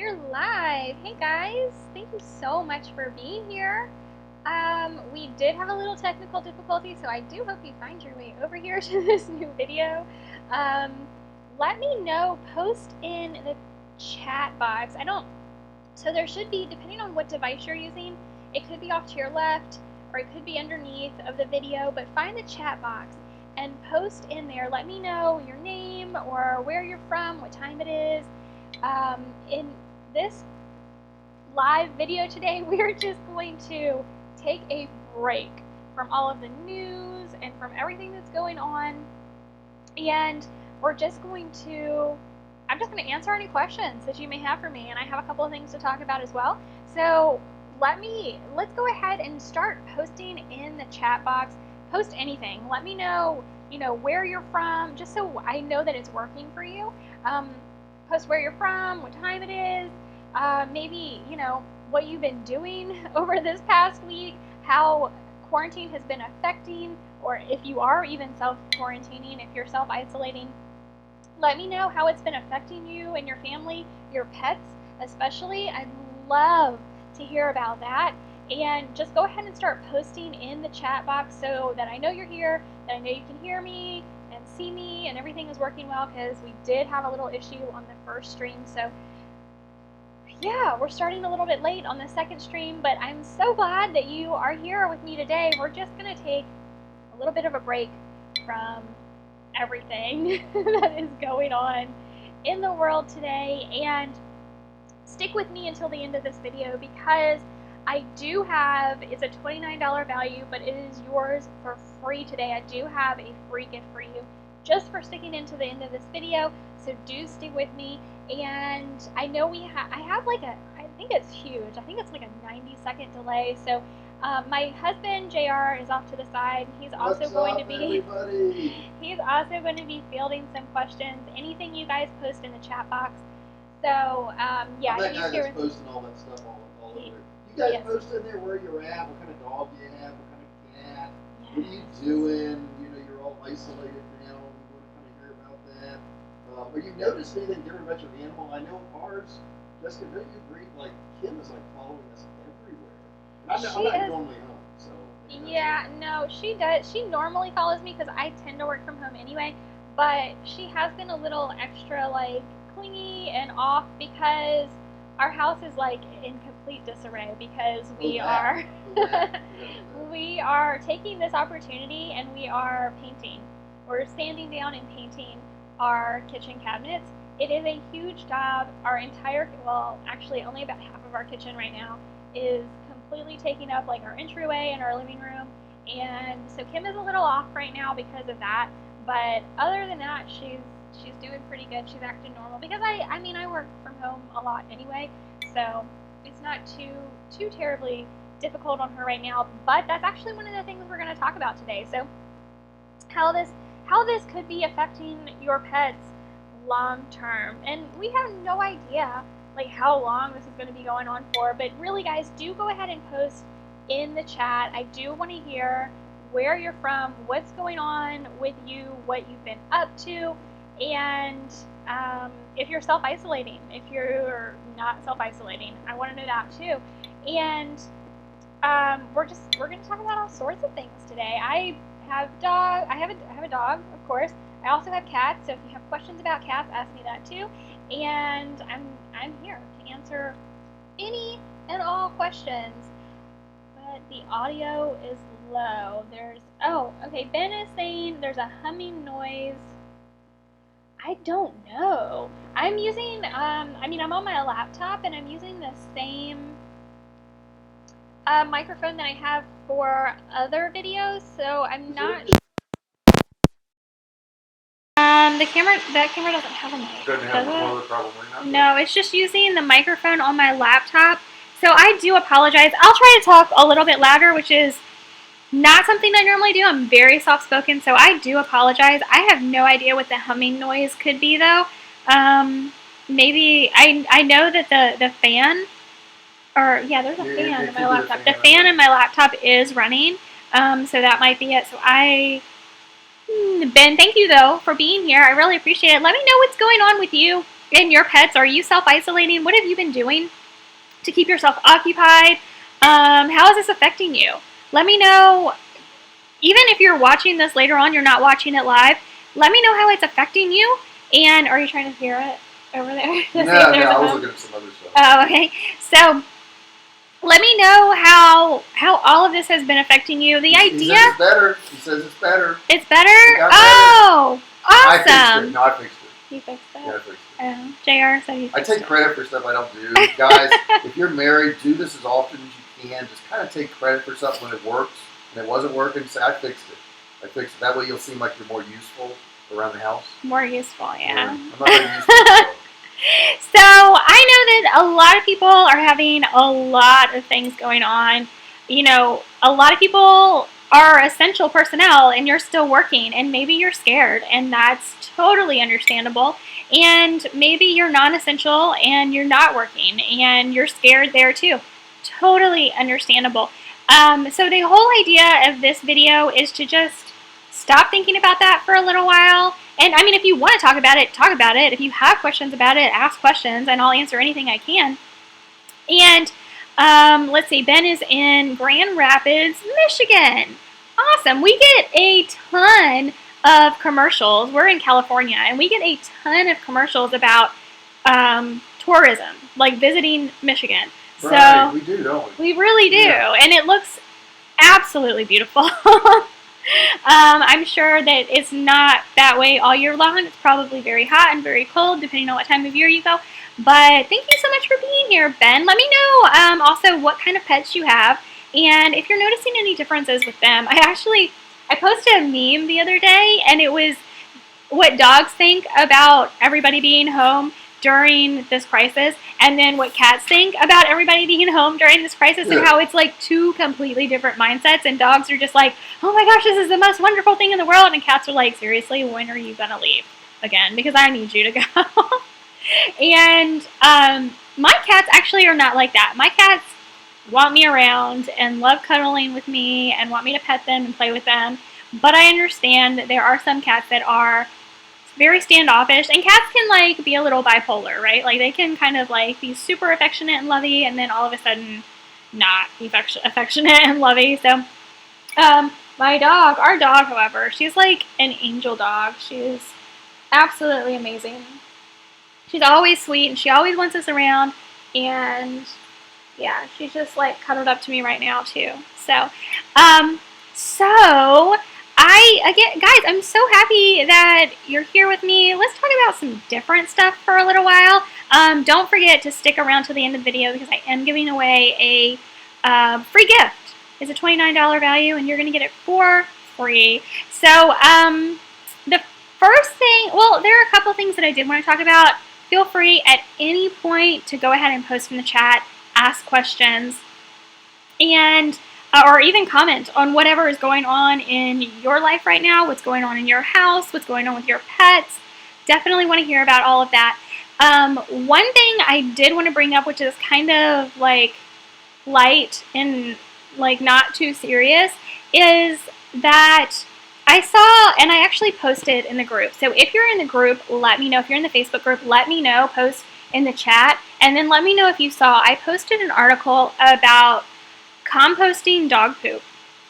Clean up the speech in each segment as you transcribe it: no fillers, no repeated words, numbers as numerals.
We're live. Hey guys, thank you so much for being here. We did have a little technical difficulty, so I do hope you find your way over here to this new video. Um, Let me know, post in the chat box. So there should be, depending on what device you're using, it could be off to your left or it could be underneath of the video, but find the chat box and post in there. Let me know your name or where you're from, what time it is. In this live video today, we're just going to take a break from all of the news and from everything that's going on, and I'm just going to answer any questions that you may have for me, and I have a couple of things to talk about as well. So let's go ahead and start posting in the chat box. Post anything. Let me know, where you're from, just so I know that it's working for you. Post where you're from, what time it is, maybe, what you've been doing over this past week, how quarantine has been affecting, or if you are even self-quarantining, if you're self-isolating, let me know how it's been affecting you and your family, your pets especially. I'd love to hear about that. And just go ahead and start posting in the chat box so that I know you're here, that I know you can hear me and see me and everything is working well, because we did have a little issue on the first stream. So yeah, we're starting a little bit late on the second stream, but I'm so glad that you are here with me today. We're just going to take a little bit of a break from everything that is going on in the world today, and stick with me until the end of this video, because I do have, it's a $29 value, but it is yours for free today. I do have a free gift for you just for sticking into the end of this video, so do stick with me. And I know I have like I think it's huge, I think it's like a 90-second delay, so my husband JR is off to the side. He's also going to be he's also going to be fielding some questions, anything you guys post in the chat box. So yeah, that guy that's posting all that stuff all over. You guys post in there where you're at, what kind of dog you have, what kind of cat, what are you doing? You're all isolated now. We want to kind of hear about that. Or you noticed anything different about your animal? I know ours, Jessica, don't you agree? Like, Kim is like following us everywhere. And I'm not normally home, so. Yeah, no, she does. She normally follows me because I tend to work from home anyway. But she has been a little extra like clingy and off because our house is like in complete disarray, because we are taking this opportunity and we are painting. We're sanding down and painting our kitchen cabinets. It is a huge job. Our entire, well, actually only about half of our kitchen right now is completely taking up like our entryway and our living room. And so Kim is a little off right now because of that. But other than that, she's doing pretty good. She's acting normal, because I mean I work from home a lot anyway, so it's not too terribly difficult on her right now. But that's actually one of the things we're going to talk about today. So how this could be affecting your pets long term, and we have no idea like how long this is going to be going on for. But really, guys, do go ahead and post in the chat. I do want to hear where you're from, what's going on with you, what you've been up to, and if you're self-isolating. If you're not self-isolating, I want to know that too. And we're going to talk about all sorts of things today. I have a dog, of course. I also have cats, so if you have questions about cats, ask me that too. And I'm here to answer any and all questions. But the audio is low. Okay, Ben is saying there's a humming noise. I don't know. I'm using, I'm on my laptop and I'm using the same microphone that I have for other videos, so I'm not. That camera doesn't have a mic. Doesn't have a motor, probably not. No, it's just using the microphone on my laptop. So I do apologize. I'll try to talk a little bit louder, which is not something I normally do. I'm very soft-spoken, so I do apologize. I have no idea what the humming noise could be, though. Maybe I know that the fan, or yeah, there's a fan in my laptop. The fan in my laptop is running, so that might be it. So Ben, thank you though for being here. I really appreciate it. Let me know what's going on with you. and your pets, are you self-isolating? What have you been doing to keep yourself occupied? How is this affecting you? Let me know. Even if you're watching this later on, you're not watching it live, let me know how it's affecting you. And are you trying to hear it over there? No, I was looking at some other stuff. Oh, okay. So let me know how all of this has been affecting you. The idea. He says it's better. He says it's better. It's better? Oh, awesome. I fixed it. No, I fixed it. You fixed it? Yeah, I fixed it. JR said he fixed it. I take credit for stuff I don't do. Guys, if you're married, do this as often as you can. Just kind of take credit for something when it works and it wasn't working. Say, I fixed it. I fixed it. That way you'll seem like you're more useful around the house. More useful, yeah. I'm not very useful. So I know that a lot of people are having a lot of things going on. You know, a lot of people are essential personnel and you're still working, and maybe you're scared, and that's totally understandable. And maybe you're non-essential and you're not working and you're scared there too. Totally understandable. So the whole idea of this video is to just stop thinking about that for a little while. And I mean, if you want to talk about it, talk about it. If you have questions about it, ask questions, and I'll answer anything I can. And let's see, Ben is in Grand Rapids, Michigan. Awesome. We get a ton of commercials. We're in California, and we get a ton of commercials about tourism, like visiting Michigan. Right, so we do, don't we? We really do, yeah. And it looks absolutely beautiful. I'm sure that it's not that way all year long. It's probably very hot and very cold, depending on what time of year you go. But thank you so much for being here, Ben. Let me know also what kind of pets you have, and if you're noticing any differences with them. I posted a meme the other day, and it was what dogs think about everybody being home during this crisis, and then what cats think about everybody being home during this crisis, and how it's like two completely different mindsets, and dogs are just like, oh my gosh, this is the most wonderful thing in the world, and cats are like, seriously, when are you gonna leave again? Because I need you to go. And my cats actually are not like that. My cats want me around and love cuddling with me and want me to pet them and play with them, but I understand that there are some cats that are very standoffish, and cats can like be a little bipolar, right? Like they can kind of like be super affectionate and lovey, and then all of a sudden not be affectionate and lovey. So our dog, however, she's like an angel dog. She's absolutely amazing. She's always sweet, and she always wants us around, and yeah, she's just like cuddled up to me right now too. So guys, I'm so happy that you're here with me. Let's talk about some different stuff for a little while. Don't forget to stick around to the end of the video, because I am giving away a free gift. It's a $29 value, and you're going to get it for free. So the first thing, well, there are a couple things that I did want to talk about. Feel free at any point to go ahead and post in the chat, ask questions, and or even comment on whatever is going on in your life right now, what's going on in your house, what's going on with your pets. Definitely want to hear about all of that. One thing I did want to bring up, which is kind of like light and like not too serious, is that I saw, and I actually posted in the group. So if you're in the group, let me know. If you're in the Facebook group, let me know. Post in the chat, and then let me know if you saw. I posted an article about composting dog poop,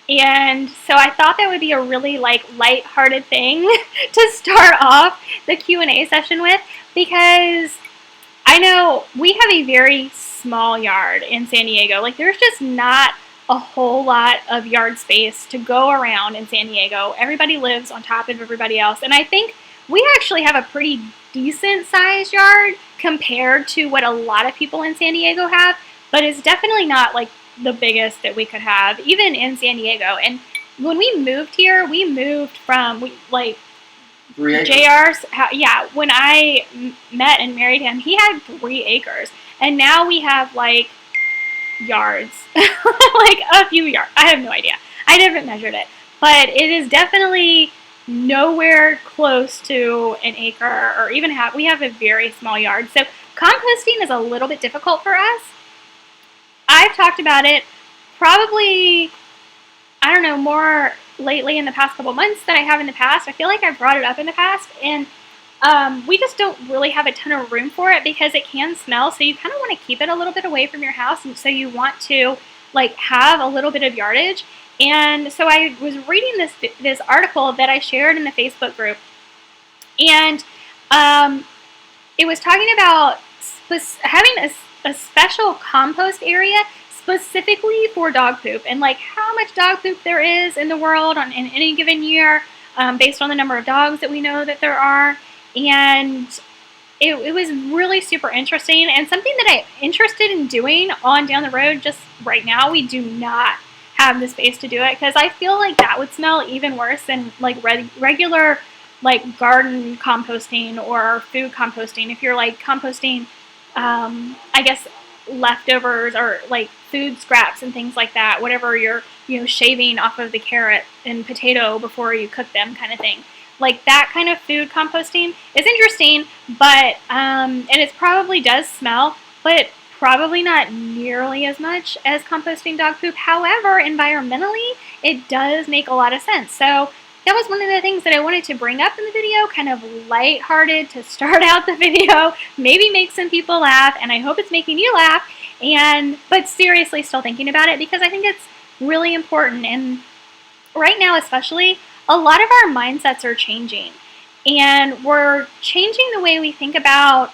and so I thought that would be a really like light-hearted thing to start off the Q&A session with, because I know we have a very small yard in San Diego. Like there's just not a whole lot of yard space to go around in San Diego. Everybody lives on top of everybody else, and I think we actually have a pretty decent sized yard compared to what a lot of people in San Diego have, but it's definitely not like the biggest that we could have, even in San Diego. And when we moved here, we moved from like 3 acres. JR's, yeah, when I met and married him, he had 3 acres, and now we have like yards, like a few yards. I have no idea. I haven't measured it, but it is definitely nowhere close to an acre, or even we have a very small yard. So composting is a little bit difficult for us. I've talked about it probably, I don't know, more lately in the past couple months than I have in the past. I feel like I've brought it up in the past, and We just don't really have a ton of room for it because it can smell, so you kind of want to keep it a little bit away from your house, and so you want to like have a little bit of yardage. And so I was reading this article that I shared in the Facebook group, and it was talking about having a special compost area specifically for dog poop, and like how much dog poop there is in the world in any given year, based on the number of dogs that we know that there are. And it was really super interesting, and something that I'm interested in doing on down the road. Just right now, we do not have the space to do it because I feel like that would smell even worse than like regular like garden composting or food composting. If you're like composting, I guess leftovers or like food scraps and things like that, whatever you're shaving off of the carrot and potato before you cook them, kind of thing. Like that kind of food composting is interesting, but and it probably does smell, but probably not nearly as much as composting dog poop. However, environmentally, it does make a lot of sense. So that was one of the things that I wanted to bring up in the video, kind of lighthearted to start out the video, maybe make some people laugh, and I hope it's making you laugh, but seriously still thinking about it because I think it's really important. And right now especially, a lot of our mindsets are changing, and we're changing the way we think about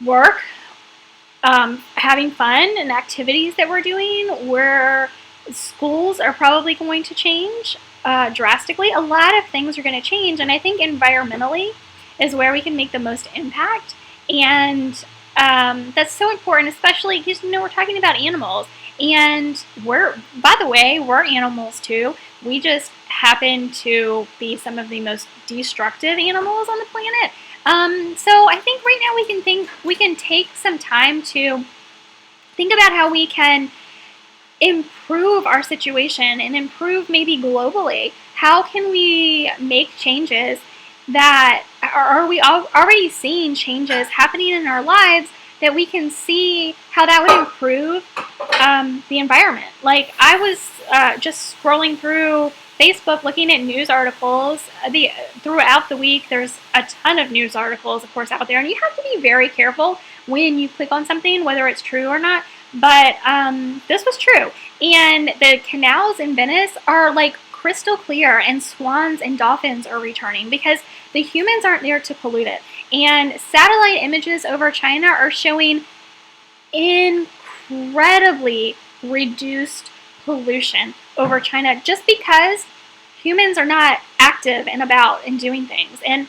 work, having fun and activities that we're doing, where schools are probably going to change drastically. A lot of things are going to change, and I think environmentally is where we can make the most impact, and that's so important, especially because we're talking about animals, and by the way, we're animals too. We just happen to be some of the most destructive animals on the planet. So I think right now we can take some time to think about how we can improve our situation and improve maybe globally. How can we make changes that are we already seeing changes happening in our lives that we can see how that would improve the environment? Like I was just scrolling through Facebook looking at news articles throughout the week. There's a ton of news articles, of course, out there, and you have to be very careful when you click on something, whether it's true or not. But this was true, and the canals in Venice are like crystal clear, and swans and dolphins are returning because the humans aren't there to pollute it. And satellite images over China are showing incredibly reduced pollution over China just because humans are not active and about and doing things. And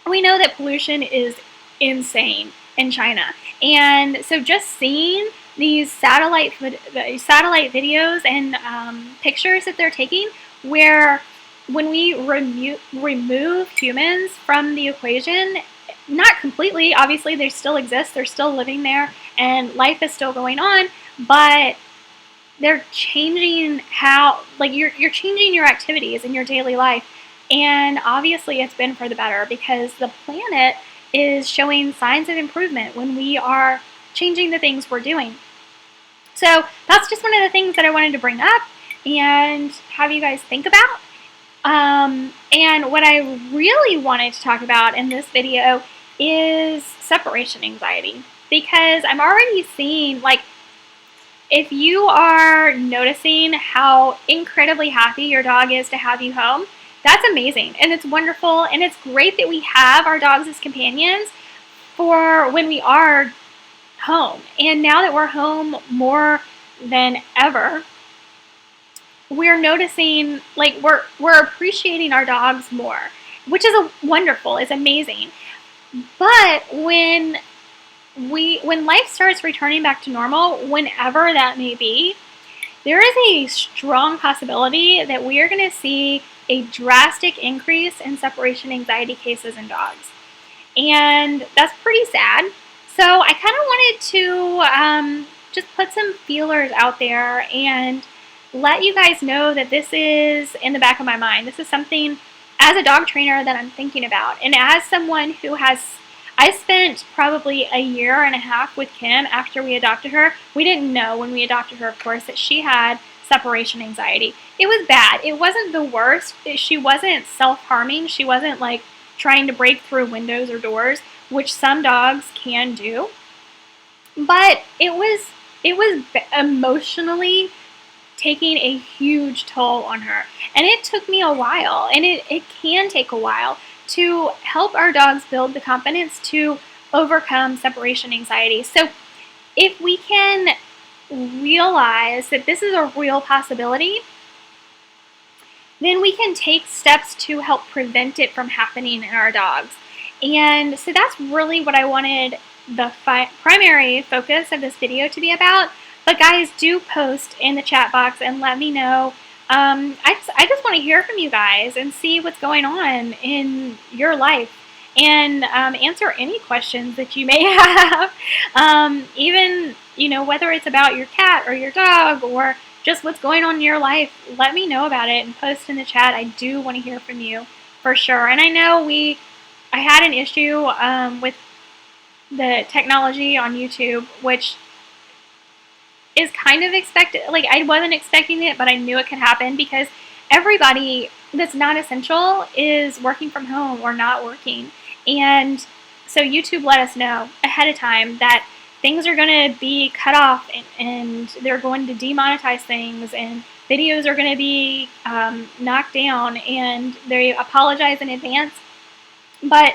we know that pollution is insane in China. And so just seeing these satellite videos and pictures that they're taking, where when we remove humans from the equation, not completely, obviously they still exist, they're still living there, and life is still going on, but they're changing how, like, you're changing your activities in your daily life, and obviously it's been for the better because the planet is showing signs of improvement when we are changing the things we're doing. So that's just one of the things that I wanted to bring up and have you guys think about. And what I really wanted to talk about in this video is separation anxiety, because I'm already seeing, like, if you are noticing how incredibly happy your dog is to have you home, that's amazing, and it's wonderful, and it's great that we have our dogs as companions for when we are home. And now that we're home more than ever, we're noticing, like, we're appreciating our dogs more, which is wonderful, it's amazing. But when life starts returning back to normal, whenever that may be, there is a strong possibility that we are going to see a drastic increase in separation anxiety cases in dogs. And that's pretty sad. So I kind of wanted to just put some feelers out there and let you guys know that this is in the back of my mind. This is something, as a dog trainer, that I'm thinking about. And as someone who I spent probably a year and a half with Kim after we adopted her. We didn't know when we adopted her, of course, that she had separation anxiety. It was bad. It wasn't the worst. She wasn't self-harming. She wasn't, like, trying to break through windows or doors, which some dogs can do. But it was emotionally taking a huge toll on her. And it took me a while, and it can take a while to help our dogs build the confidence to overcome separation anxiety. So if we can realize that this is a real possibility, then we can take steps to help prevent it from happening in our dogs. And so that's really what I wanted the primary focus of this video to be about. But guys, do post in the chat box and let me know. I just want to hear from you guys and see what's going on in your life, and answer any questions that you may have. Even, whether it's about your cat or your dog or just what's going on in your life, let me know about it and post in the chat. I do want to hear from you for sure. And I know I had an issue with the technology on YouTube, which is kind of expected. Like, I wasn't expecting it, but I knew it could happen because everybody that's not essential is working from home or not working. And so YouTube let us know ahead of time that things are going to be cut off, and they're going to demonetize things, and videos are going to be knocked down, and they apologize in advance. But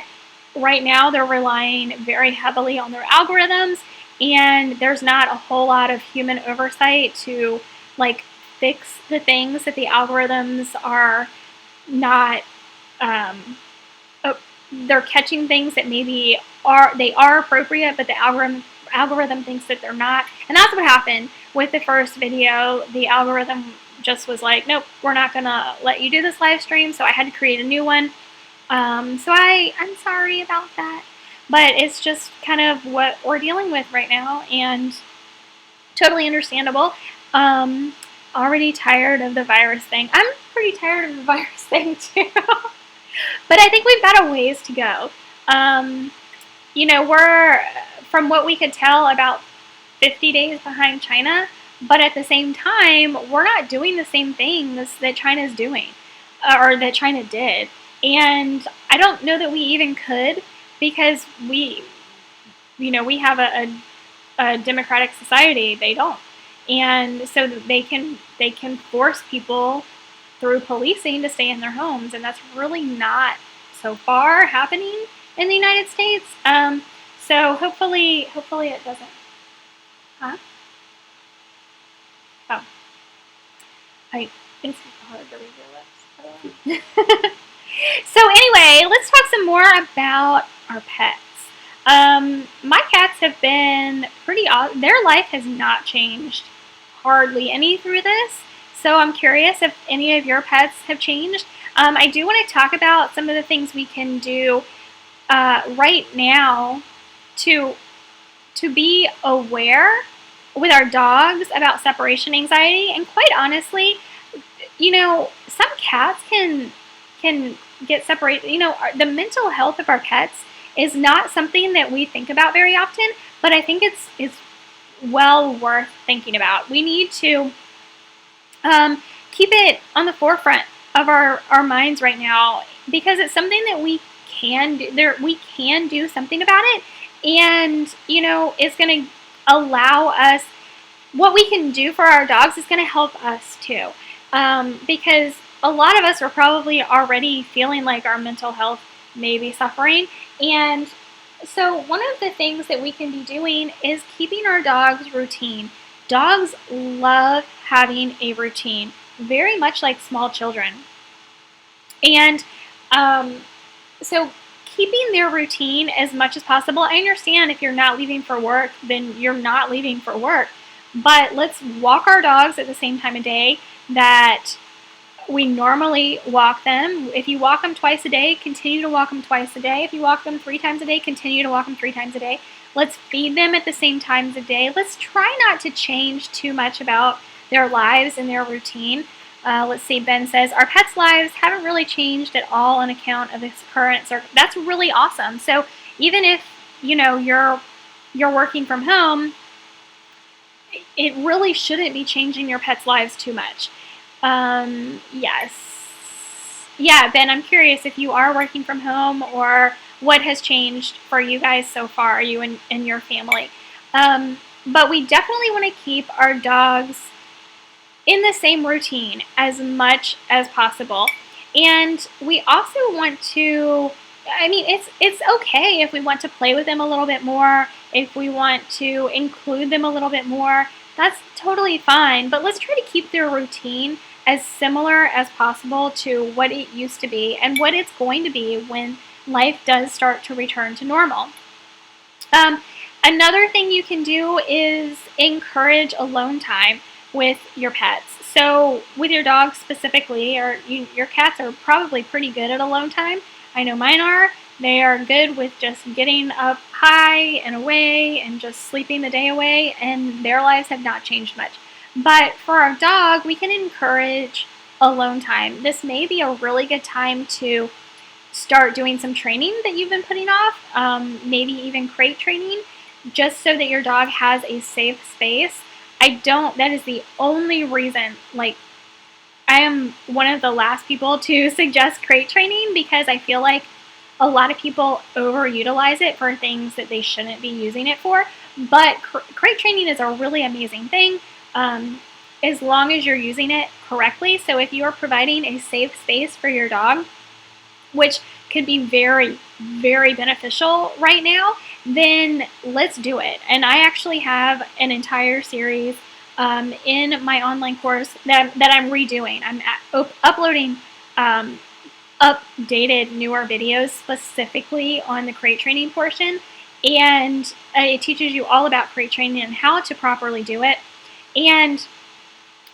right now they're relying very heavily on their algorithms, and there's not a whole lot of human oversight to like fix the things that the algorithms are not they're catching things that maybe are appropriate, but the algorithm thinks that they're not. And that's what happened with the first video. The algorithm just was like, nope, we're not gonna let you do this live stream. So I had to create a new one. So I'm sorry about that, but it's just kind of what we're dealing with right now, and totally understandable. Already tired of the virus thing. I'm pretty tired of the virus thing too. But I think we've got a ways to go. We're, from what we could tell, about 50 days behind China, but at the same time, we're not doing the same things that China's doing, or that China did. And I don't know that we even could, because we have a democratic society. They don't. And so they can force people through policing to stay in their homes, and that's really not so far happening in the United States. So hopefully it doesn't. Huh? Oh. It's hard to read your lips. So anyway, let's talk some more about our pets. My cats have been pretty odd. Their life has not changed hardly any through this. So I'm curious if any of your pets have changed. I do want to talk about some of the things we can do right now to be aware with our dogs about separation anxiety. And quite honestly, some cats can get separated. The mental health of our pets is not something that we think about very often, but I think it's well worth thinking about. We need to keep it on the forefront of our minds right now, because it's something that we can do. We can do something about it, and it's going to allow us. What we can do for our dogs is going to help us too, because a lot of us are probably already feeling like our mental health may be suffering. And so one of the things that we can be doing is keeping our dogs' routine. Dogs love having a routine, very much like small children. And so keeping their routine as much as possible. I understand if you're not leaving for work, then you're not leaving for work. But let's walk our dogs at the same time of day that we normally walk them. If you walk them twice a day, continue to walk them twice a day. If you walk them 3 times a day, continue to walk them 3 times a day. Let's feed them at the same times of day. Let's try not to change too much about their lives and their routine. Let's see, Ben says, our pets' lives haven't really changed at all on account of this current circumstance. That's really awesome. So even if, you're working from home, it really shouldn't be changing your pets' lives too much. Yes. yeah, Ben, I'm curious if you are working from home or what has changed for you guys so far, you and your family. But we definitely want to keep our dogs in the same routine as much as possible. And we also want to, I mean, it's okay if we want to play with them a little bit more, if we want to include them a little bit more, that's totally fine. But let's try to keep their routine as similar as possible to what it used to be and what it's going to be when life does start to return to normal. Um, Another thing you can do is encourage alone time with your pets. So, with your dog specifically, or your cats are probably pretty good at alone time. I know mine are. They are good with just getting up high and away and just sleeping the day away, and their lives have not changed much. But for our dog, we can encourage alone time. This may be a really good time to start doing some training that you've been putting off, maybe even crate training, just so that your dog has a safe space. That is the only reason, like, I am one of the last people to suggest crate training because I feel like a lot of people overutilize it for things that they shouldn't be using it for. But crate training is a really amazing thing as long as you're using it correctly. So if you are providing a safe space for your dog, which could be very, very beneficial right now, then let's do it. And I actually have an entire series in my online course that I'm redoing. I'm uploading updated, newer videos specifically on the crate training portion. And it teaches you all about crate training and how to properly do it. And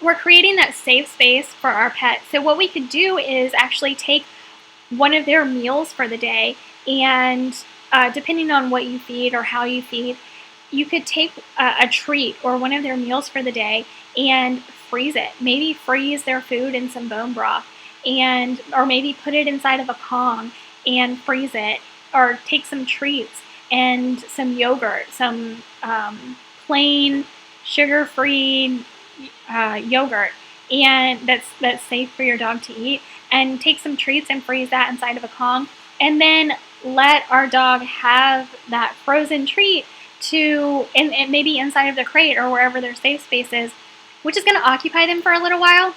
we're creating that safe space for our pets. So what we could do is actually take one of their meals for the day, and depending on what you feed or how you feed, you could take a treat or one of their meals for the day and freeze it. Maybe freeze their food in some bone broth, or maybe put it inside of a Kong and freeze it, or take some treats and some yogurt, some plain sugar-free yogurt, and that's safe for your dog to eat, and take some treats and freeze that inside of a Kong, and then let our dog have that frozen treat and maybe inside of the crate or wherever their safe space is, which is going to occupy them for a little while,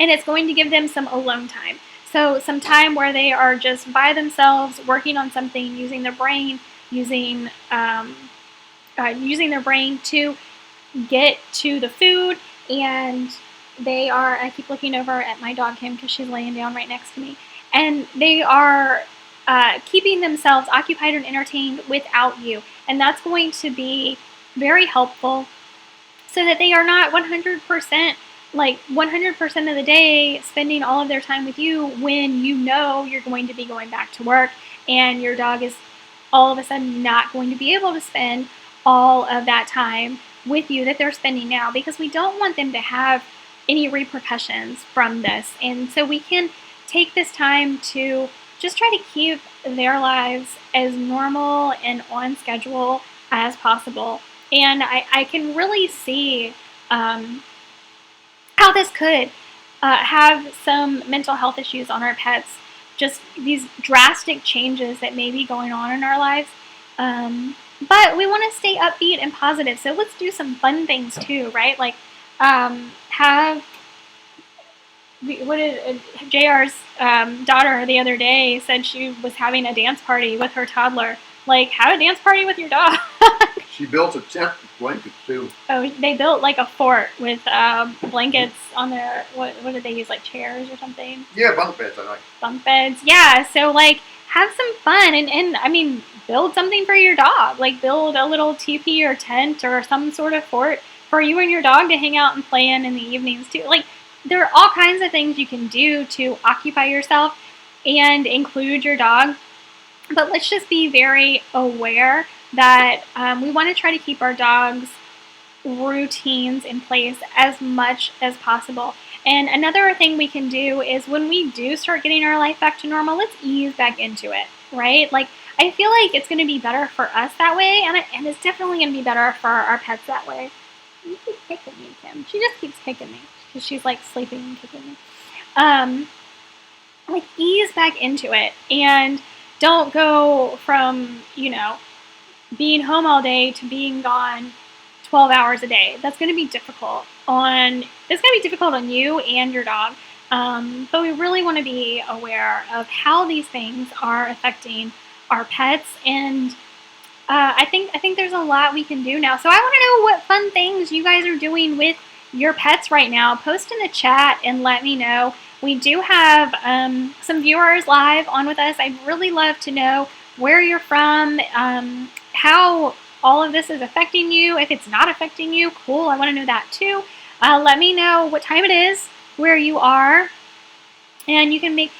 and it's going to give them some alone time. So some time where they are just by themselves working on something, using their brain, using their brain to get to the food, and I keep looking over at my dog Kim because she's laying down right next to me, and they are keeping themselves occupied and entertained without you, and that's going to be very helpful so that they are not 100% of the day spending all of their time with you when you know you're going to be going back to work, and your dog is all of a sudden not going to be able to spend all of that time with you that they're spending now, because we don't want them to have any repercussions from this. And so we can take this time to just try to keep their lives as normal and on schedule as possible. And I can really see how this could have some mental health issues on our pets, just these drastic changes that may be going on in our lives. But we want to stay upbeat and positive, so let's do some fun things too, right? Like JR's daughter the other day said she was having a dance party with her toddler. Like, have a dance party with your dog. She built a tent with blankets too. Oh, they built like a fort with blankets on their, what did they use, like chairs or something? Yeah, bunk beds, I like. Bunk beds, yeah. So like, have some fun, and I mean, build something for your dog. Like, build a little teepee or tent or some sort of fort for you and your dog to hang out and play in the evenings too. Like, there are all kinds of things you can do to occupy yourself and include your dog. But let's just be very aware that we want to try to keep our dogs' routines in place as much as possible. And another thing we can do is when we do start getting our life back to normal, let's ease back into it, right? Like, I feel like it's going to be better for us that way, and it's definitely going to be better for our pets that way. You keep kicking me, Kim. She just keeps kicking me because she's like sleeping and kicking me. like ease back into it and don't go from, you know, being home all day to being gone 12 hours a day. That's going to be difficult on you and your dog. But we really want to be aware of how these things are affecting our pets, and I think there's a lot we can do now. So I want to know what fun things you guys are doing with your pets right now. Post in the chat and let me know. We do have some viewers live on with us. I'd really love to know where you're from, how all of this is affecting you. If it's not affecting you, cool. I want to know that too. Let me know what time it is, where you are, and you can make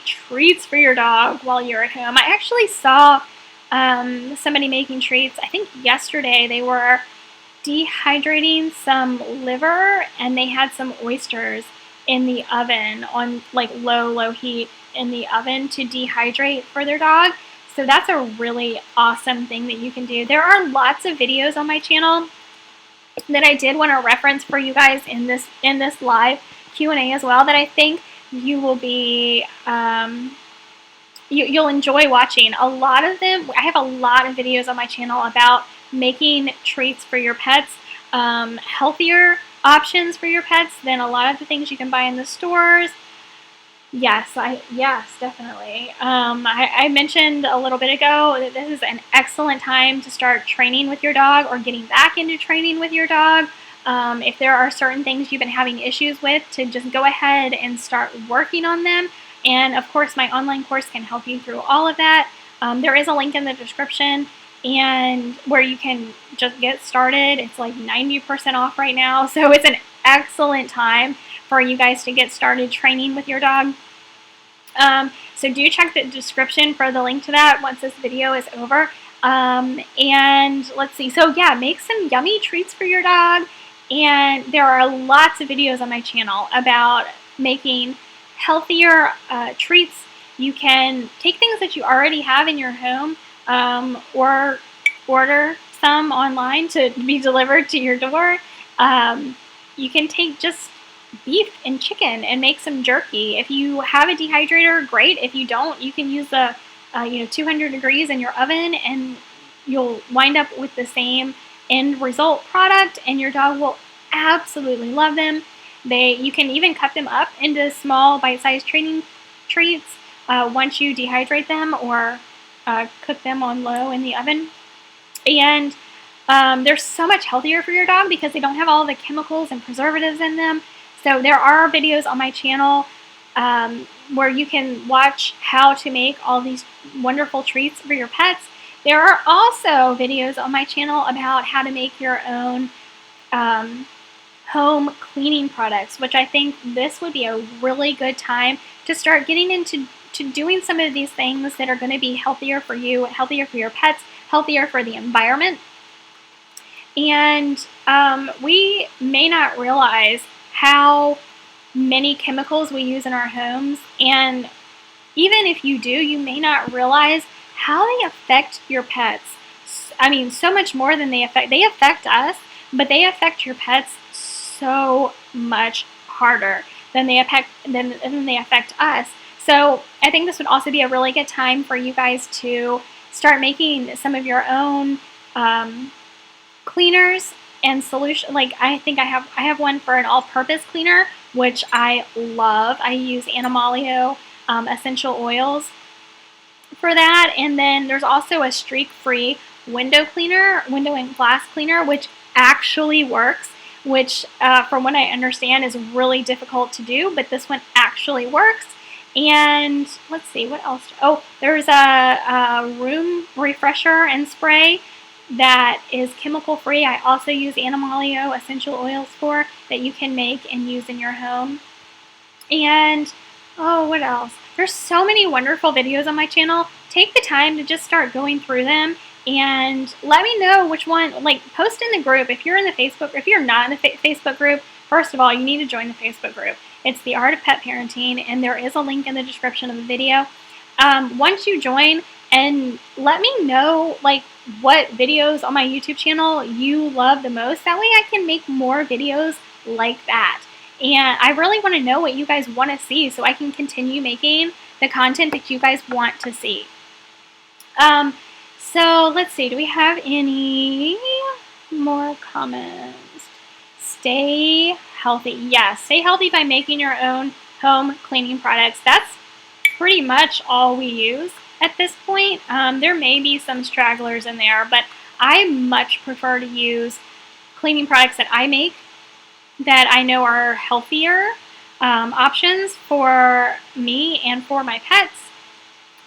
treats for your dog while you're at home. I actually saw somebody making treats. I think yesterday they were dehydrating some liver and they had some oysters in the oven on like low heat in the oven to dehydrate for their dog. So that's a really awesome thing that you can do. There are lots of videos on my channel that I did want to reference for you guys in this live Q&A as well that I think you will be you'll enjoy watching. A lot of them, I have a lot of videos on my channel about making treats for your pets, healthier options for your pets than a lot of the things you can buy in the stores. Yes, definitely. I mentioned a little bit ago that this is an excellent time to start training with your dog or getting back into training with your dog. If there are certain things you've been having issues with, to just go ahead and start working on them. And of course, my online course can help you through all of that. There is a link in the description and where you can just get started. It's like 90% off right now. So it's an excellent time for you guys to get started training with your dog. So do check the description for the link to that once this video is over. And let's see. So yeah, make some yummy treats for your dog. And there are lots of videos on my channel about making healthier treats. You can take things that you already have in your home or order some online to be delivered to your door. You can take just beef and chicken and make some jerky. If you have a dehydrator, great. If you don't, you can use the 200 degrees in your oven and you'll wind up with the same end result product, and your dog will absolutely love them. You can even cut them up into small bite-sized treats once you dehydrate them or cook them on low in the oven. And they're so much healthier for your dog because they don't have all the chemicals and preservatives in them. So there are videos on my channel where you can watch how to make all these wonderful treats for your pets. There are also videos on my channel about how to make your own home cleaning products, which I think this would be a really good time to start getting into doing some of these things that are going to be healthier for you, healthier for your pets, healthier for the environment. And we may not realize how many chemicals we use in our homes, and even if you do, you may not realize how they affect your pets. I mean, so much more than they affect us, but they affect your pets so much harder than they affect us. So I think this would also be a really good time for you guys to start making some of your own cleaners and solution. Like I think I have one for an all-purpose cleaner, which I love. I use Animalio essential oils for that. And then there's also a streak-free window and glass cleaner, which actually works, which from what I understand is really difficult to do, but this one actually works. And let's see, what else? Oh, there's a room refresher and spray that is chemical free. I also use Animalio essential oils for that you can make and use in your home. And oh, what else? There's so many wonderful videos on my channel. Take the time to just start going through them and let me know which one, like post in the group. If you're in the Facebook, if you're not in the Facebook group, first of all, you need to join the Facebook group. It's The Art of Pet Parenting, and there is a link in the description of the video. Once you join, and let me know like what videos on my YouTube channel you love the most. That way I can make more videos like that. And I really want to know what you guys want to see so I can continue making the content that you guys want to see. So let's see, do we have any more comments? Stay healthy. Yes, stay healthy by making your own home cleaning products. That's pretty much all we use at this point. There may be some stragglers in there, but I much prefer to use cleaning products that I make that I know are healthier options for me and for my pets,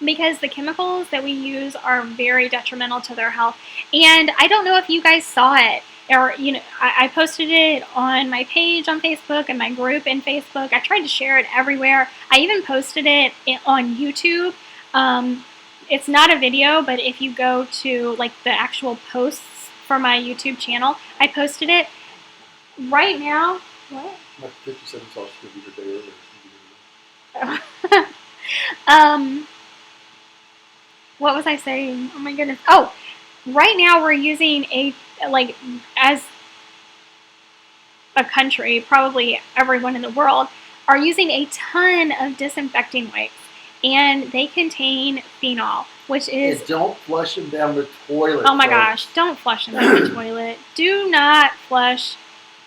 because the chemicals that we use are very detrimental to their health. And I don't know if you guys saw it, or I posted it on my page on Facebook and my group in Facebook. I tried to share it everywhere. I even posted it on YouTube. It's not a video, but if you go to like the actual posts for my YouTube channel, I posted it right now. What? My 57 sauce could be your day What was I saying? Oh my goodness. Oh, right now we're using as a country, probably everyone in the world, are using a ton of disinfecting wipes. And they contain phenol, which is... And don't flush them down the toilet. Oh my gosh, don't flush them down the toilet. Do not flush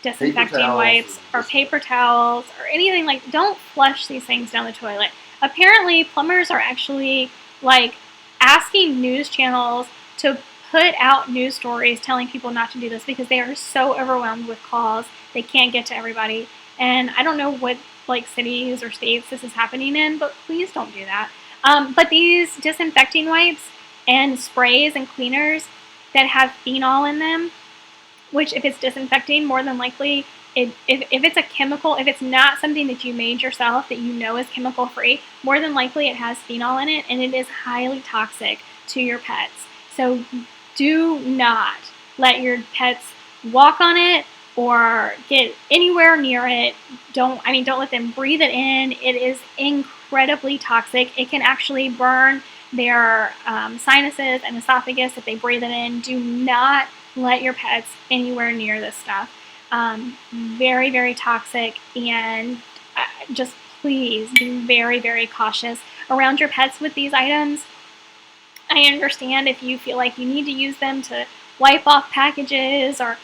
disinfecting wipes or paper towels or anything like... Don't flush these things down the toilet. Apparently, plumbers are actually asking news channels to put out news stories telling people not to do this because they are so overwhelmed with calls they can't get to everybody. And I don't know what cities or states this is happening in, but please don't do that. But these disinfecting wipes and sprays and cleaners that have phenol in them, which if it's disinfecting, more than likely, if it's a chemical, if it's not something that you made yourself that you know is chemical free, more than likely it has phenol in it, and it is highly toxic to your pets. So do not let your pets walk on it or get anywhere near it. Don't let them breathe it in. It is incredibly toxic. It can actually burn their sinuses and esophagus if they breathe it in. Do not let your pets anywhere near this stuff. Very, very toxic, and just please be very, very cautious around your pets with these items. I understand if you feel like you need to use them to wipe off packages or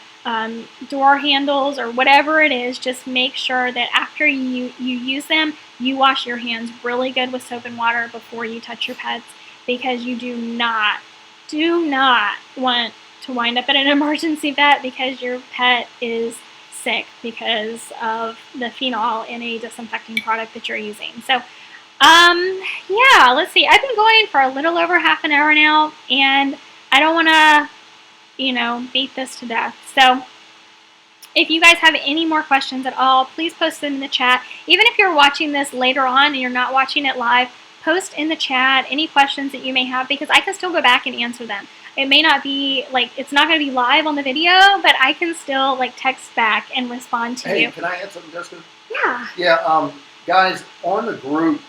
door handles or whatever it is, just make sure that after you use them, you wash your hands really good with soap and water before you touch your pets, because you do not want to wind up at an emergency vet because your pet is sick because of the phenol in a disinfecting product that you're using. So yeah, let's see. I've been going for a little over half an hour now, and I don't want to beat this to death. So if you guys have any more questions at all, please post them in the chat. Even if you're watching this later on and you're not watching it live, post in the chat any questions that you may have, because I can still go back and answer them. It may not be it's not going to be live on the video, but I can still text back and respond to you. Hey, can I add something, Jessica? Yeah. Yeah. Guys, on the group,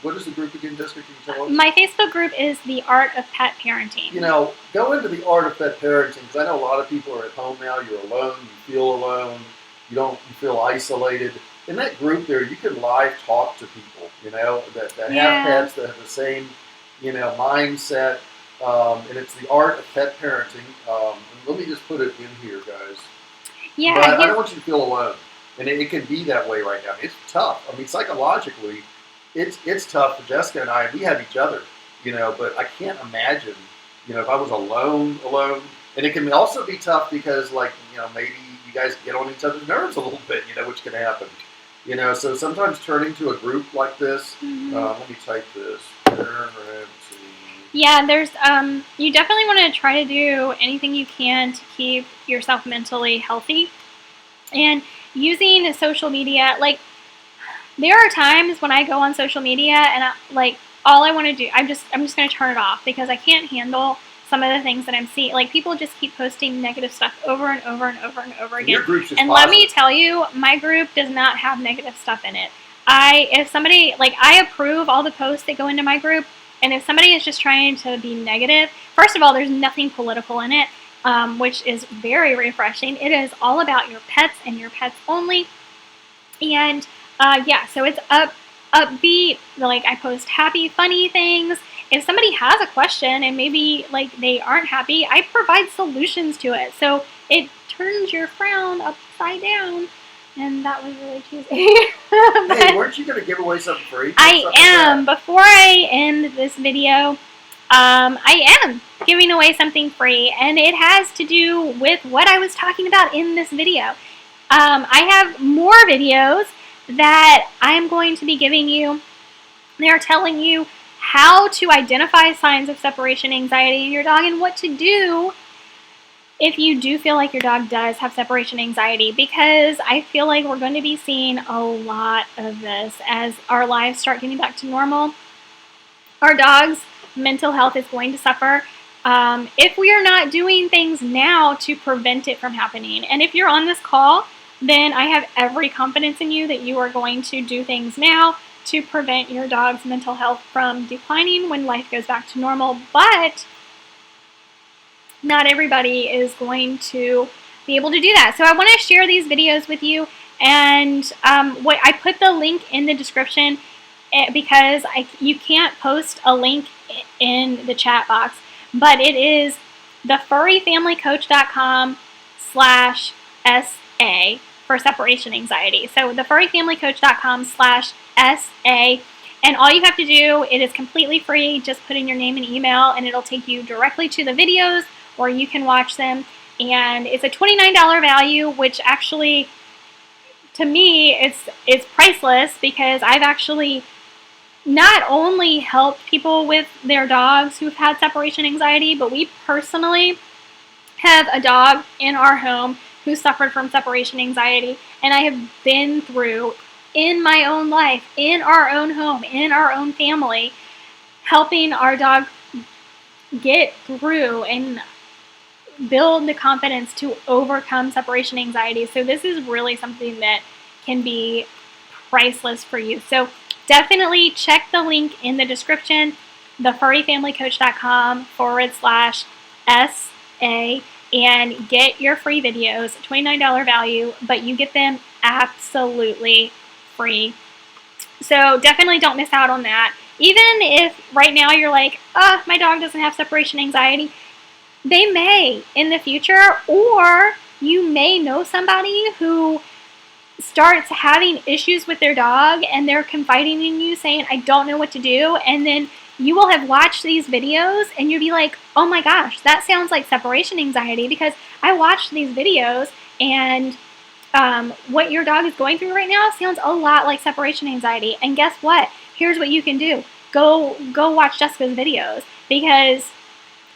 what is the group again, Jessica? Can you tell us? My Facebook group is The Art of Pet Parenting. Go into The Art of Pet Parenting, because I know a lot of people are at home now. You're alone. You feel alone. You feel isolated. In that group there, you can live talk to people, that have pets, that have the same, mindset. And it's The Art of Pet Parenting. And let me just put it in here, guys. Yeah. But I don't want you to feel alone. And it can be that way right now. It's tough. I mean, psychologically, it's tough for Jessica and I. We have each other, but I can't imagine, if I was alone. And it can also be tough because, maybe you guys get on each other's nerves a little bit, which can happen. So sometimes turning to a group like this, let me type this. Yeah, there's, you definitely want to try to do anything you can to keep yourself mentally healthy. And using social media, there are times when I go on social media and all I want to do, I'm just going to turn it off because I can't handle some of the things that I'm seeing. People just keep posting negative stuff over and over and over and over again. And let me tell you, my group does not have negative stuff in it. If somebody, I approve all the posts that go into my group, and if somebody is just trying to be negative, first of all, there's nothing political in it. Which is very refreshing. It is all about your pets and your pets only. And yeah, so it's upbeat. Like I post happy, funny things. If somebody has a question and maybe like they aren't happy, I provide solutions to it. So it turns your frown upside down. And that was really cheesy. Hey, weren't you going to give away something free? I am. Before I end this video, I am giving away something free, and it has to do with what I was talking about in this video. I have more videos that I'm going to be giving you. They're telling you how to identify signs of separation anxiety in your dog and what to do if you do feel like your dog does have separation anxiety, because I feel like we're going to be seeing a lot of this as our lives start getting back to normal. Our dog's mental health is going to suffer if we are not doing things now to prevent it from happening. And if you're on this call, then I have every confidence in you that you are going to do things now to prevent your dog's mental health from declining when life goes back to normal. But not everybody is going to be able to do that. So I want to share these videos with you, and what I put the link in the description because you can't post a link in the chat box, but it is thefurryfamilycoach.com/SA for separation anxiety. So thefurryfamilycoach.com/SA. And all you have to do, it is completely free. Just put in your name and email, and it'll take you directly to the videos, or you can watch them. And it's a $29 value, which actually, to me, it's priceless, because I've actually not only helped people with their dogs who've had separation anxiety, but we personally have a dog in our home who suffered from separation anxiety. And I have been through, in my own life, in our own home, in our own family, helping our dog get through and build the confidence to overcome separation anxiety. So this is really something that can be priceless for you. So definitely check the link in the description, thefurryfamilycoach.com/SA, and get your free videos, $29 value, but you get them absolutely free. So definitely don't miss out on that. Even if right now you're like, oh, my dog doesn't have separation anxiety, they may in the future, or you may know somebody who starts having issues with their dog and they're confiding in you saying, I don't know what to do. And then you will have watched these videos and you'll be like, oh my gosh, that sounds like separation anxiety, because I watched these videos and what your dog is going through right now sounds a lot like separation anxiety. And guess what? Here's what you can do. Go watch Jessica's videos, because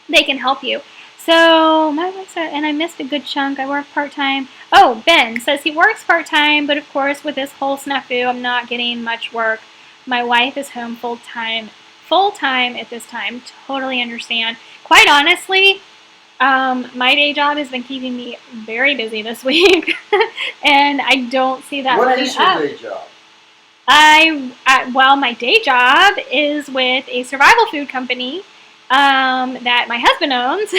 they can help you. So my wife said, and I missed a good chunk. I work part-time. Oh, Ben says he works part-time, but of course with this whole snafu, I'm not getting much work. My wife is home full-time at this time. Totally understand. Quite honestly, my day job has been keeping me very busy this week, and I don't see that letting up. What is your day job? Well, my day job is with a survival food company that my husband owns,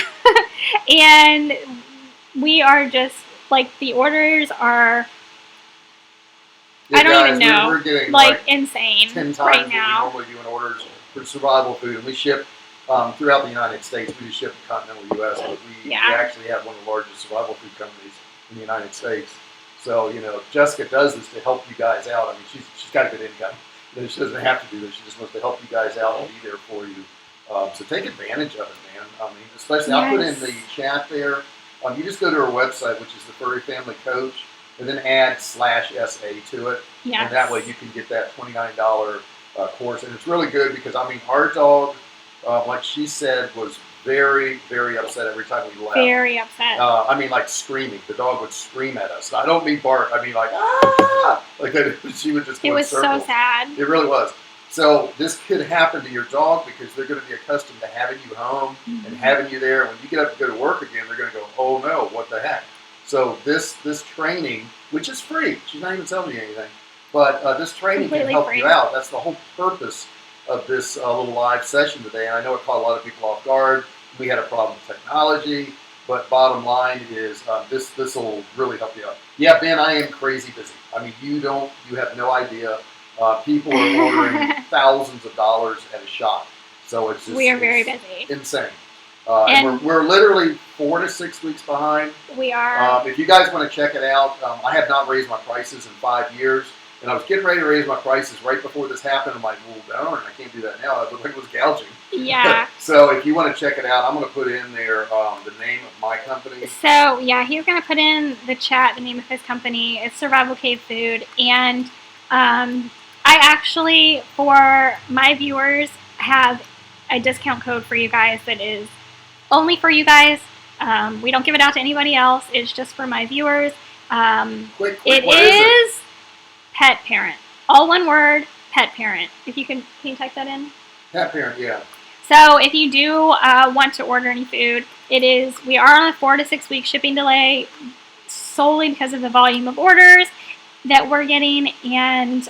and we are just like, the orders are, I don't even know, we're getting like insane 10 times right now. We normally do in orders for survival food, and we ship throughout the United States. We just ship the continental U.S., but we actually have one of the largest survival food companies in the United States. So, you know, Jessica does this to help you guys out. I mean, she's got a good income. She doesn't have to do this. She just wants to help you guys out and be there for you. So take advantage of it, man. I mean, especially, I'll put in the chat there. You just go to our website, which is the Furry Family Coach, and then add /SA to it. Yes. And that way you can get that $29 course. And it's really good because, I mean, our dog, like she said, was very, very upset every time we left. Very upset. I mean, like screaming. The dog would scream at us. I don't mean bark. I mean like, ah! Like that. She would just go in circles. It was so sad. It really was. So this could happen to your dog because they're going to be accustomed to having you home and having you there. When you get up to go to work again, they're going to go, oh no, what the heck? So this training, which is free, she's not even telling you anything, but this training can help you out. That's the whole purpose of this little live session today. And I know it caught a lot of people off guard. We had a problem with technology. But bottom line is this will really help you out. Yeah, Ben, I am crazy busy. I mean, you have no idea. People are ordering thousands of dollars at a shot. So it's just we are very busy. Insane. And we're literally 4 to 6 weeks behind. We are. If you guys want to check it out, I have not raised my prices in 5 years. And I was getting ready to raise my prices right before this happened. I'm like, well, darn, I can't do that now. I look like it was gouging. Yeah. So if you want to check it out, I'm going to put in there the name of my company. So, yeah, he's going to put in the chat the name of his company. It's Survival Cave Food. And I actually, for my viewers, have a discount code for you guys that is only for you guys. We don't give it out to anybody else. It's just for my viewers. Quick, it is Pet Parent. All one word, Pet Parent. If you can you type that in? Pet Parent, yeah. So if you do want to order any food, we are on a 4 to 6 week shipping delay solely because of the volume of orders that we're getting, and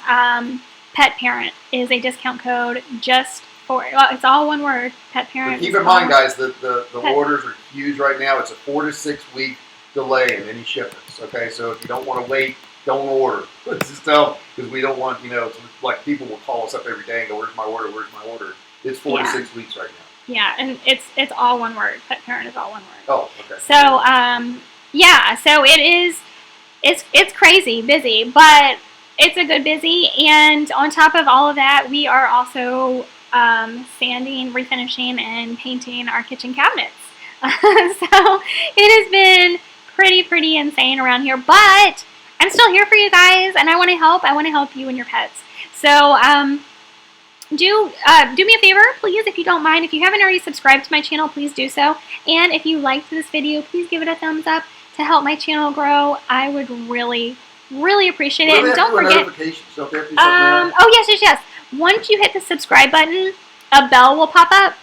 Pet Parent is a discount code just for, it's all one word, Pet Parent. But keep in mind, guys, that the orders are huge right now. It's a 4 to 6 week delay in any shipments, okay? So if you don't want to wait, don't order. Just tell, because we don't want, it's like people will call us up every day and go, where's my order, where's my order? It's 4 to 6 weeks right now. Yeah, and it's all one word. Pet Parent is all one word. Oh, okay. So, yeah, so it's crazy busy, but it's a good busy, and on top of all of that, we are also sanding, refinishing, and painting our kitchen cabinets. So it has been pretty insane around here, but I'm still here for you guys, and I want to help. I want to help you and your pets. So do me a favor, please, if you don't mind. If you haven't already subscribed to my channel, please do so. And if you liked this video, please give it a thumbs up to help my channel grow. I would really appreciate it. And don't forget. Oh yes. Once you hit the subscribe button, a bell will pop up.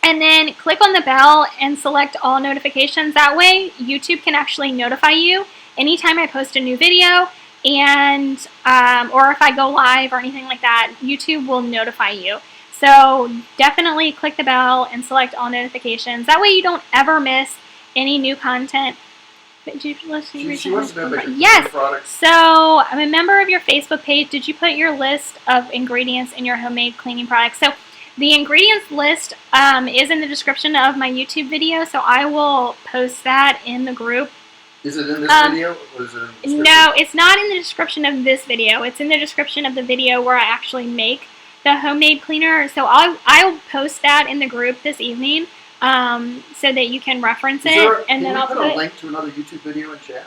And then click on the bell and select all notifications. That way, YouTube can actually notify you anytime I post a new video, and or if I go live or anything like that, YouTube will notify you. So definitely click the bell and select all notifications. That way you don't ever miss any new content. She wants to know about your yes. products. So I'm a member of your Facebook page. Did you put your list of ingredients in your homemade cleaning products? So the ingredients list is in the description of my YouTube video, so I will post that in the group. Is it in this video? Or is it in the description? No, it's not in the description of this video. It's in the description of the video where I actually make the homemade cleaner. So I'll post that in the group this evening so that you can reference it. And then I'll put a link to another YouTube video in chat?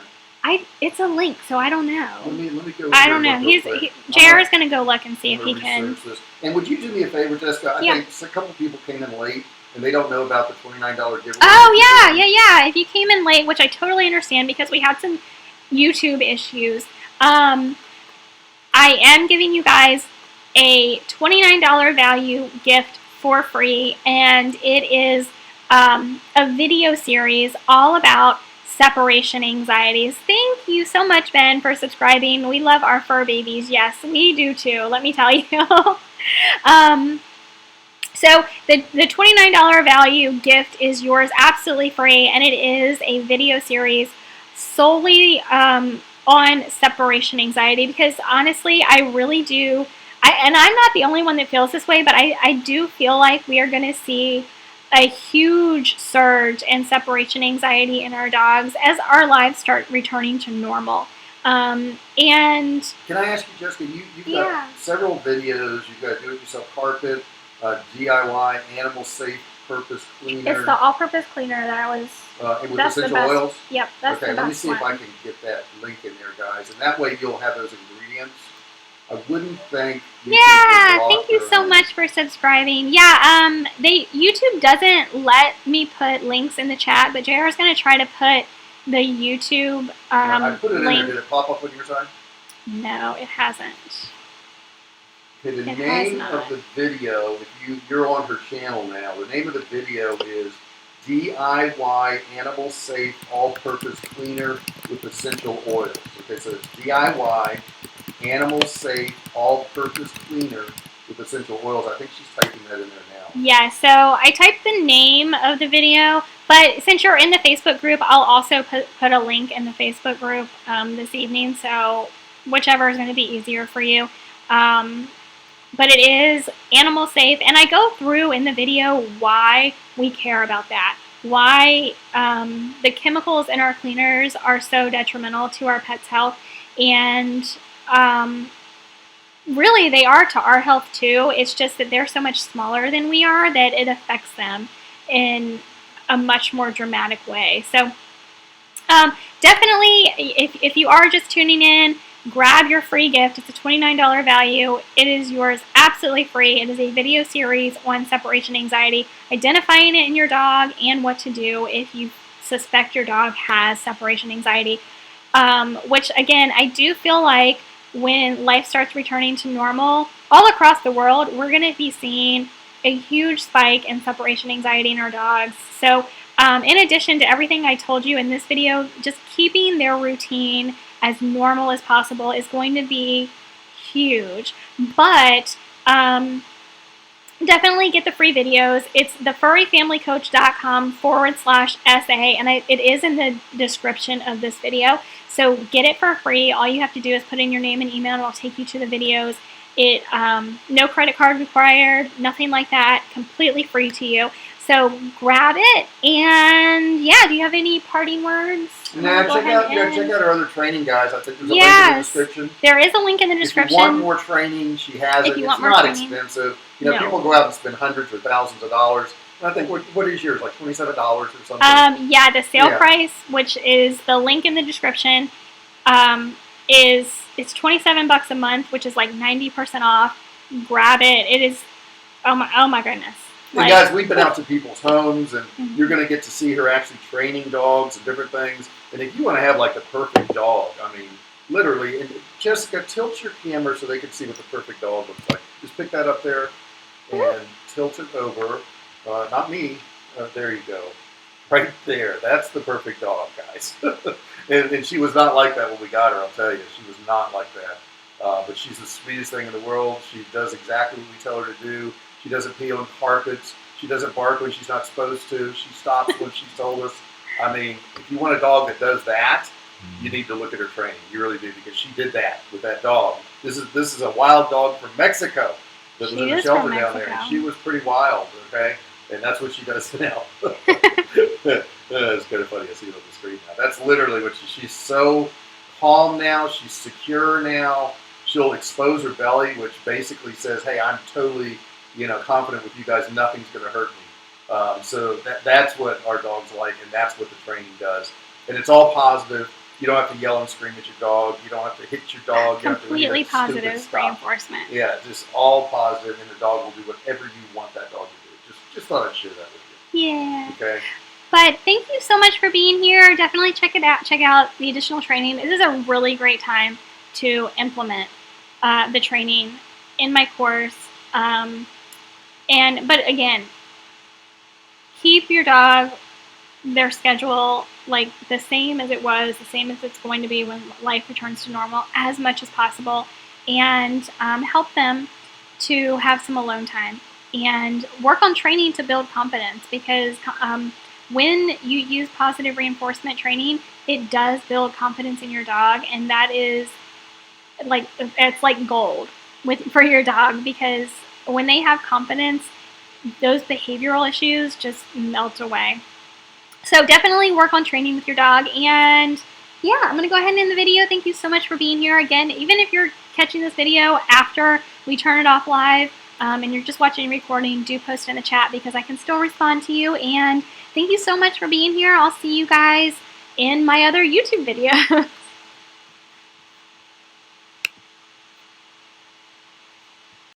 It's a link, so I don't know. Let me go. I don't know. JR is going to go look and see if he can. This. And would you do me a favor, Jessica? I think a couple people came in late and they don't know about the $29 giveaway. Oh yeah. If you came in late, which I totally understand because we had some YouTube issues, I am giving you guys a $29 value gift for free, and it is a video series all about separation anxieties. Thank you so much, Ben, for subscribing. We love our fur babies. Yes, we do too, let me tell you. So the $29 value gift is yours absolutely free, and it is a video series solely on separation anxiety, because honestly, I really do, and I'm not the only one that feels this way, but I do feel like we are going to see a huge surge in separation anxiety in our dogs as our lives start returning to normal. And can I ask you, Jessica, you've got several videos. You've got do-it-yourself carpet, DIY animal safe purpose cleaner. It's the all-purpose cleaner that I was. With essential oils. Yep, that's the best one. Okay, let me see if I can get that link in there, guys, and that way you'll have those ingredients. I wouldn't think. Thank you so much for subscribing. Yeah, YouTube doesn't let me put links in the chat, but JR is going to try to put the YouTube I put it link. in there. Did it pop up on your side? No, it hasn't. Okay, the name of the video, if you're on her channel now, the name of the video is DIY Animal Safe All-Purpose Cleaner with Essential Oils. Okay, so it's DIY Animal Safe All-Purpose Cleaner with essential oils. I think she's typing that in there now. Yeah, so I typed the name of the video, but since you're in the Facebook group, I'll also put a link in the Facebook group this evening, so whichever is going to be easier for you. But it is animal safe, and I go through in the video why we care about that, why the chemicals in our cleaners are so detrimental to our pet's health, and really they are to our health too. It's just that they're so much smaller than we are that it affects them in a much more dramatic way. So definitely, if you are just tuning in, grab your free gift. It's a $29 value. It is yours absolutely free. It is a video series on separation anxiety, identifying it in your dog and what to do if you suspect your dog has separation anxiety. Which, again, I do feel like when life starts returning to normal all across the world, we're going to be seeing a huge spike in separation anxiety in our dogs. So in addition to everything I told you in this video, just keeping their routine as normal as possible is going to be huge. But definitely get the free videos. It's thefurryfamilycoach.com/SA, and it is in the description of this video. So get it for free. All you have to do is put in your name and email, and it'll take you to the videos. No credit card required, nothing like that. Completely free to you. So grab it, and yeah, do you have any parting words? Nah, check out our other training, guys. I think there's a link in the description. There is a link in the description. If you want more training, she has it. It's not expensive. You know, people go out and spend hundreds or thousands of dollars. And I think, what is yours, like $27 or something? Yeah, the sale price, which is the link in the description, it's $27 a month, which is like 90% off. Grab it. It is, oh my goodness. And guys, we've been out to people's homes, and you're going to get to see her actually training dogs and different things. And if you want to have like the perfect dog, I mean, literally, and Jessica, tilt your camera so they can see what the perfect dog looks like. Just pick that up there and tilt it over. Not me. There you go. Right there. That's the perfect dog, guys. and she was not like that when we got her, I'll tell you. She was not like that. But she's the sweetest thing in the world. She does exactly what we tell her to do. She doesn't pee on carpets. She doesn't bark when she's not supposed to. She stops when she's told us. I mean, if you want a dog that does that, you need to look at her training. You really do, because she did that with that dog. This is a wild dog from Mexico that was in the shelter down there, and she was pretty wild. Okay, and that's what she does now. It's kind of funny. I see it on the screen now. That's literally what she's so calm now. She's secure now. She'll expose her belly, which basically says, "Hey, I'm totally, confident with you guys. Nothing's going to hurt me." So that's what our dog's like, and that's what the training does. And it's all positive. You don't have to yell and scream at your dog. You don't have to hit your dog. Completely positive reinforcement. Yeah, just all positive, and the dog will do whatever you want that dog to do. Just thought I'd share that with you. Yeah. Okay. But thank you so much for being here. Definitely check it out. Check out the additional training. This is a really great time to implement the training in my course. But again, keep your dog, their schedule, like the same as it was, the same as it's going to be when life returns to normal, as much as possible, and help them to have some alone time and work on training to build confidence, because when you use positive reinforcement training, it does build confidence in your dog, and that is it's like gold for your dog, because when they have confidence, those behavioral issues just melt away. So definitely work on training with your dog. And yeah, I'm going to go ahead and end the video. Thank you so much for being here. Again, even if you're catching this video after we turn it off live and you're just watching a recording, do post in the chat, because I can still respond to you. And thank you so much for being here. I'll see you guys in my other YouTube videos.